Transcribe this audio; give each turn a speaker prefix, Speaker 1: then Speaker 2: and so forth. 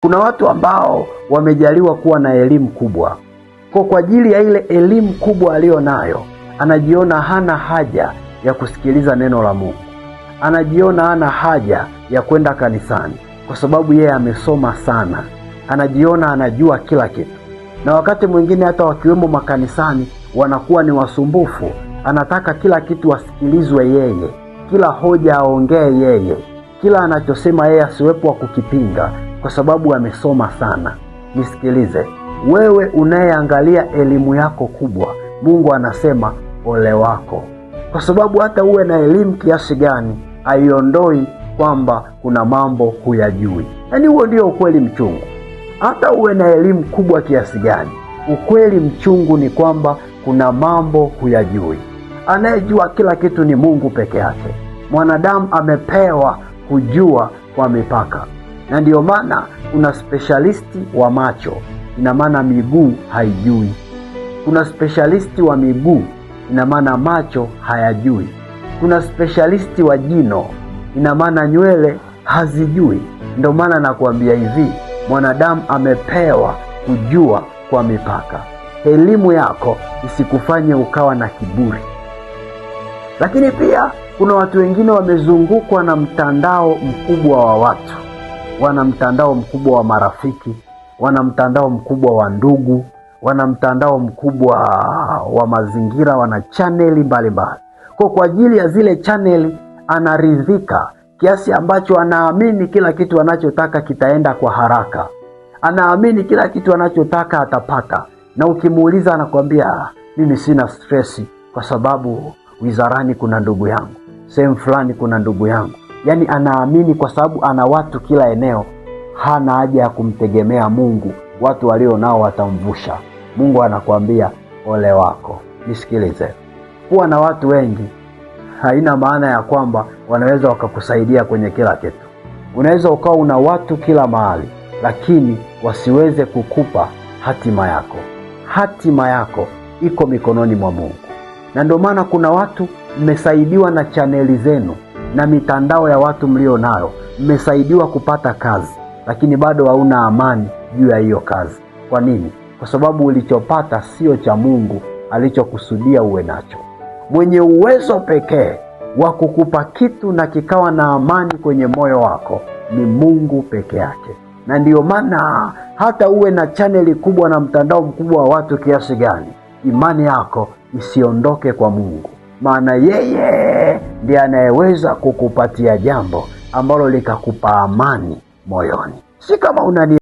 Speaker 1: Kuna watu ambao wamejaliwa kuwa na elimu kubwa. Kwa ajili ya ile elimu kubwa aliyonayo, anajiona hana haja ya kusikiliza neno la Mungu. Anajiona hana haja ya kwenda kanisani kwa sababu yeye amesoma sana. Anajiona anajua kila kitu. Na wakati mwingine hata wakiwemo makanisani wanakuwa ni wasumbufu. Anataka kila kitu asikilizwe yeye, kila hoja aongee yeye, kila anachosema yeye asiwepo wa kukipinga kwa sababu amesoma sana. Nisikilize, wewe unayeangalia elimu yako kubwa, Mungu anasema ole wako. Kwa sababu hata uwe na elimu kiasi gani, haiondoi kwamba kuna mambo huyajui. Yaani huo ndio ukweli mchungu. Hata uwe na elimu kubwa kiasi gani, ukweli mchungu ni kwamba kuna mambo huyajui. Anayejua kila kitu ni Mungu peke yake. Mwanadamu amepewa kujua kwa mipaka. Na ndio maana kuna specialisti wa macho, ina maana miguu haijui. Kuna specialisti wa miguu, ina maana macho hayajui. Kuna specialisti wa jino, ina maana nywele hazijui. Ndio maana nakuambia hivi, mwanadamu amepewa kujua kwa mipaka. Elimu yako isikufanye ukawa na kiburi. Lakini pia kuna watu wengine wamezungukwa na mtandao mkubwa wa watu. Wana mtandao mkubwa wa marafiki, wana mtandao mkubwa wa ndugu, wana mtandao mkubwa wa mazingira, wana chaneli mbalimbali. Kwa ajili ya zile chaneli anaridhika kiasi ambacho anaamini kila kitu anachotaka kitaenda kwa haraka. Anaamini kila kitu anachotaka atapata. Na ukimuuliza anakuambia mimi sina stresi kwa sababu wizarani kuna ndugu yangu, sehemu fulani kuna ndugu yangu. Yaani anaamini kwa sababu ana watu kila eneo, hana haja ya kumtegemea Mungu. Watu walio nao watamvusha. Mungu anakuambia ole wako. Nisikilize, kuwa na watu wengi haina maana ya kwamba wanaweza wakakusaidia kwenye kila kitu. Unaweza ukawa una watu kila mahali, lakini wasiweze kukupa hatima yako. Hatima yako iko mikononi mwa Mungu. Na ndio maana kuna watu mmesaidiwa na chaneli zenu na mitandao ya watu mlio nayo, mmesaidiwa kupata kazi, lakini bado hauna amani juu ya hiyo kazi. Kwa nini? Kwa sababu ulichopata sio cha Mungu alichokusudia uwe nacho. Mwenye uwezo pekee wa kukupa kitu na kikawa na amani kwenye moyo wako ni Mungu peke yake. Na ndiyo maana hata uwe na chaneli kubwa na mtandao mkubwa wa watu kiasi gani, imani yako isiondoke kwa Mungu. Maana yeye ndiye anayeweza kukupatia jambo ambalo likakupa amani moyoni. Si kama unani